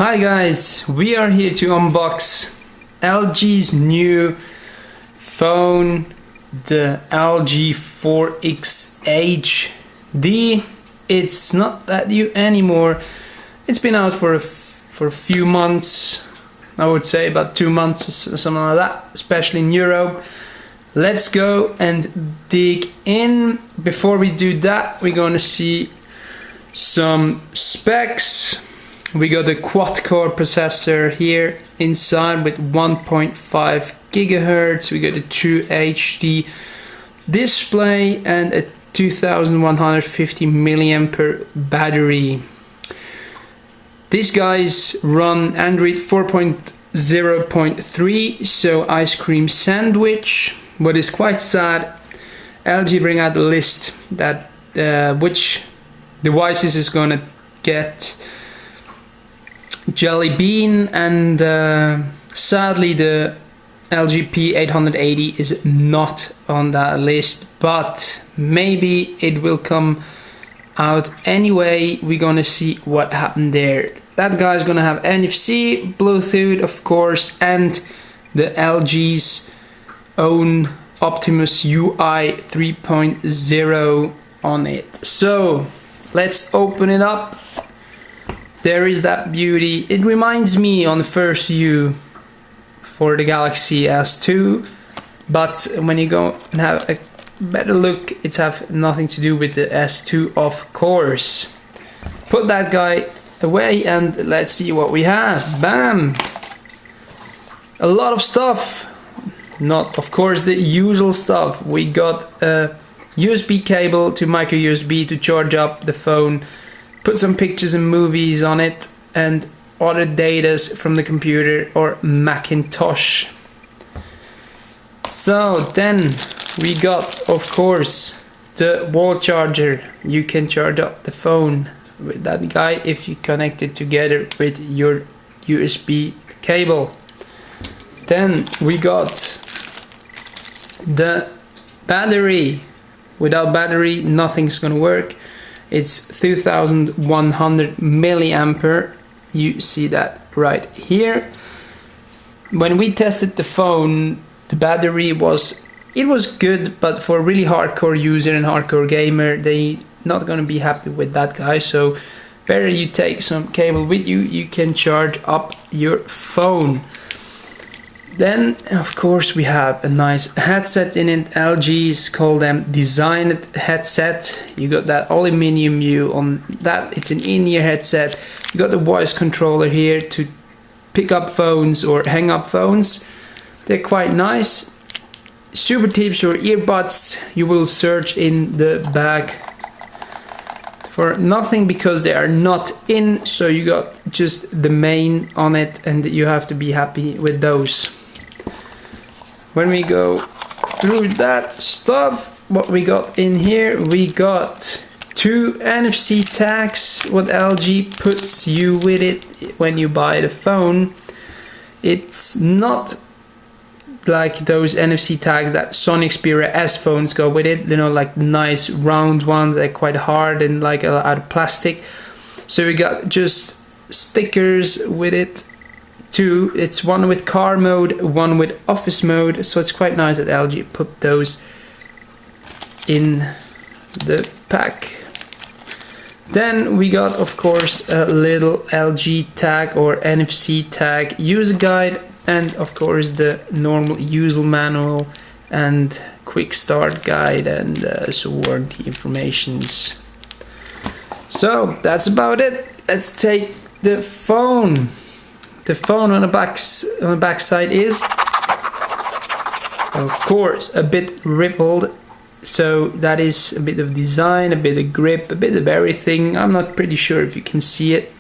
Hi guys, we are here to unbox LG's new phone, the LG 4X8D. It's not that new anymore. It's been out for a few months, I would say about 2 months or something like that, especially in Europe. Let's go and dig in. Before we do that, we're going to see some specs. We got a quad-core processor here inside with 1.5 gigahertz. We got a true HD display and a 2150 milliampere battery. These guys run Android 4.0.3, so ice cream sandwich. What is quite sad, LG bring out a list that which devices is gonna get Jelly Bean, and sadly the LG P880 is not on that list, but maybe it will come out anyway. We're gonna see what happened there. That guy's gonna have NFC, Bluetooth of course, and the LG's own Optimus UI 3.0 on it. So let's open it up. There is that beauty. It reminds me on the first view for the Galaxy S2, but when you go and have a better look, it's have nothing to do with the S2 of course. Put that guy away and let's see what we have. Bam! A lot of stuff. Not of course the usual stuff. We got a USB cable to micro USB to charge up the phone, put some pictures and movies on it, and other datas from the computer or Macintosh. So then we got of course the wall charger. You can charge up the phone with that guy if you connect it together with your USB cable. Then we got the battery. Without battery nothing's gonna work. It's 2100 milliampere. You see that right here. When we tested the phone, the battery was good, but for a really hardcore user and hardcore gamer, they not gonna be happy with that guy. So better you take some cable with you. You can charge up your phone. Then of course we have a nice headset in it. LG's call them designed headset. You got that aluminium view on that. It's an in-ear headset. You got the voice controller here to pick up phones or hang up phones. They're quite nice. Super tips or earbuds you will search in the bag for nothing because they are not in, so you got just the main on it and you have to be happy with those. When we go through that stuff, what we got in here, we got 2 NFC tags, what LG puts you with it when you buy the phone. It's not like those NFC tags that Sony Xperia S phones go with it, you know, like nice round ones, they're quite hard and like out of plastic. So we got just stickers with it. 2, it's one with car mode, one with office mode, so it's quite nice that LG put those in the pack. Then we got of course a little LG tag or NFC tag, user guide, and of course the normal user manual and quick start guide and some warranty informations. So that's about it. Let's take the phone. The phone on the back side is of course a bit rippled, so that is a bit of design, a bit of grip, a bit of everything. I'm not pretty sure if you can see it.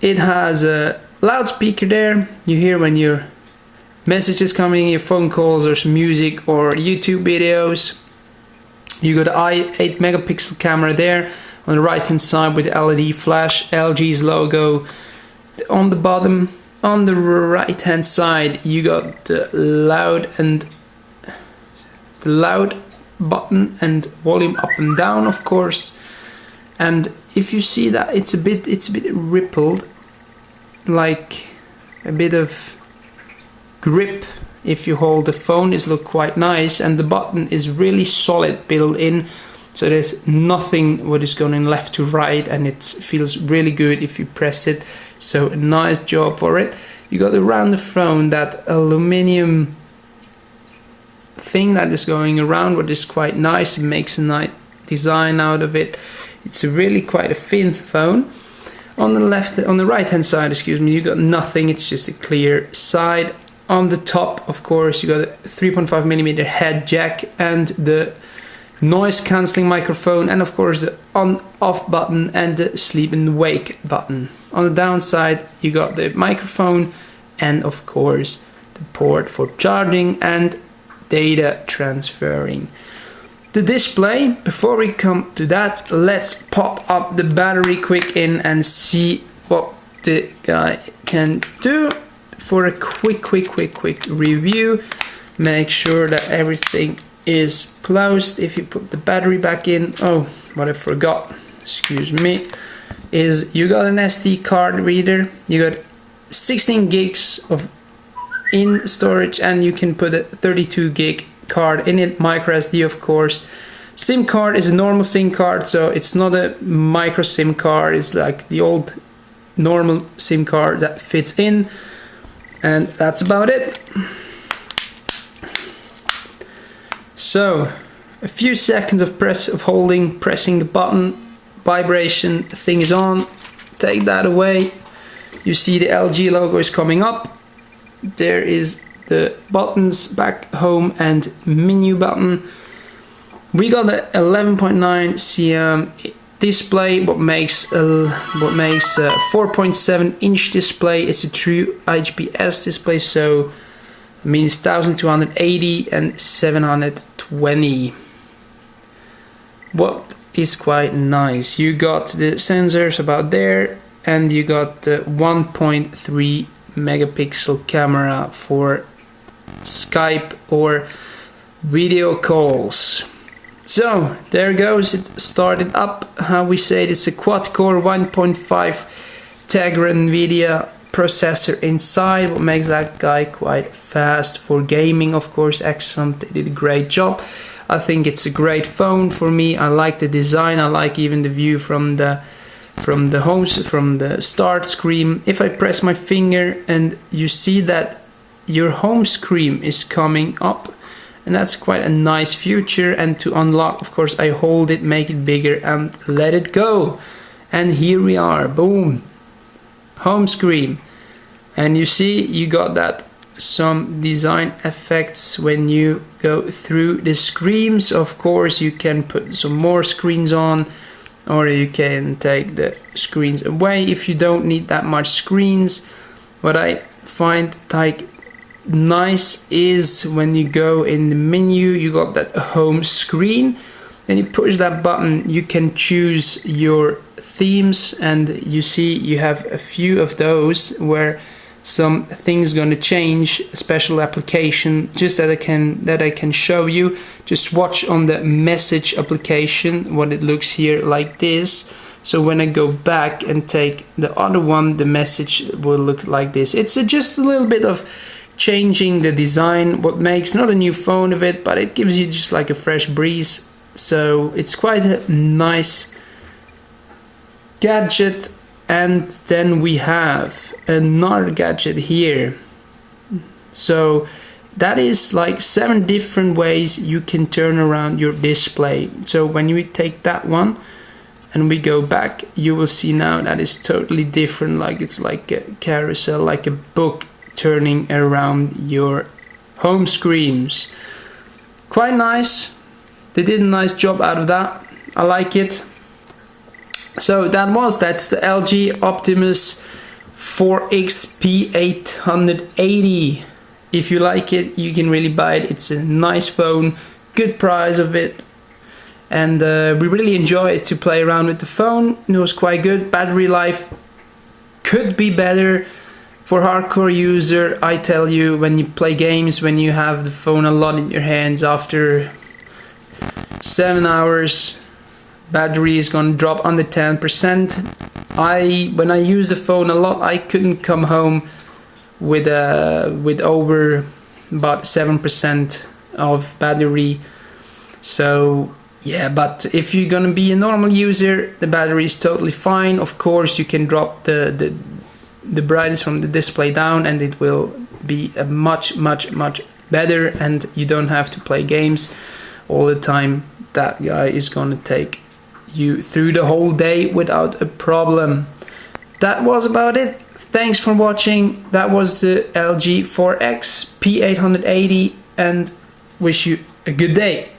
It has a loudspeaker there. You hear when your messages coming, your phone calls or some music or YouTube videos. You got an 8 megapixel camera there on the right hand side with the LED flash, LG's logo. On the bottom, on the right hand side, you got the loud button and volume up and down of course. And if you see that it's a bit rippled, like a bit of grip if you hold the phone. It looks quite nice, and the button is really solid built in, so there's nothing what is going left to right, and it feels really good if you press it. So a nice job for it. You got around the phone that aluminum thing that is going around, what is quite nice. It makes a nice design out of it. It's really quite a thin phone. On the right hand side, excuse me, you got nothing. It's just a clear side. On the top, of course, you got a 3.5mm head jack and the noise cancelling microphone, and of course the on/off button and the sleep and wake button. On the downside, you got the microphone and of course the port for charging and data transferring. The display, before we come to that, let's pop up the battery quick in and see what the guy can do. For a quick review, make sure that everything is closed. If you put the battery back in, oh, what I forgot, excuse me, is you got an SD card reader, you got 16 gigs of in storage, and you can put a 32 gig card in it, micro SD of course. SIM card is a normal SIM card, so it's not a micro SIM card, it's like the old normal SIM card that fits in, and that's about it. So a few seconds of pressing the button, vibration, the thing is on. Take that away, you see the LG logo is coming up. There is the buttons, back, home and menu button. We got the 11.9 cm display, what makes a 4.7 inch display. It's a true IPS display, so it means 1280 and 720. What is quite nice, you got the sensors about there, and you got the 1.3 megapixel camera for Skype or video calls. So there goes, it started up. How we say it, it's a quad-core 1.5 Tegra NVIDIA processor inside, what makes that guy quite fast. For gaming, of course, excellent, they did a great job. I think it's a great phone for me. I like the design, I like even the view from the start screen. If I press my finger and you see that your home screen is coming up, and that's quite a nice feature. And to unlock, of course, I hold it, make it bigger and let it go, and here we are, boom, home screen. And you see you got that some design effects when you go through the screens. Of course you can put some more screens on, or you can take the screens away if you don't need that much screens. What I find like nice is when you go in the menu, you got that home screen, then you push that button, you can choose your themes, and you see you have a few of those where some things gonna change, a special application just that I can show you. Just watch on the message application what it looks here like this. So when I go back and take the other one, the message will look like this. It's just a little bit of changing the design, what makes not a new phone of it, but it gives you just like a fresh breeze. So it's quite a nice gadget. And then we have another gadget here. So that is like 7 different ways you can turn around your display. So when you take that one and we go back, you will see now that is totally different. Like it's like a carousel, like a book turning around your home screens. Quite nice. They did a nice job out of that. I like it. So that's the LG Optimus 4X P880. If you like it, you can really buy it. It's a nice phone, good price of it, and we really enjoy it to play around with the phone. It was quite good. Battery life could be better for hardcore user. I tell you, when you play games, when you have the phone a lot in your hands, after 7 hours battery is gonna drop under 10%. when I use the phone a lot, I couldn't come home with over about 7% of battery. So yeah, but if you're gonna be a normal user, the battery is totally fine. Of course, you can drop the brightness from the display down and it will be a much better, and you don't have to play games all the time. That guy is gonna take you through the whole day without a problem. That was about it. Thanks for watching. That was the LG 4X P880, and wish you a good day.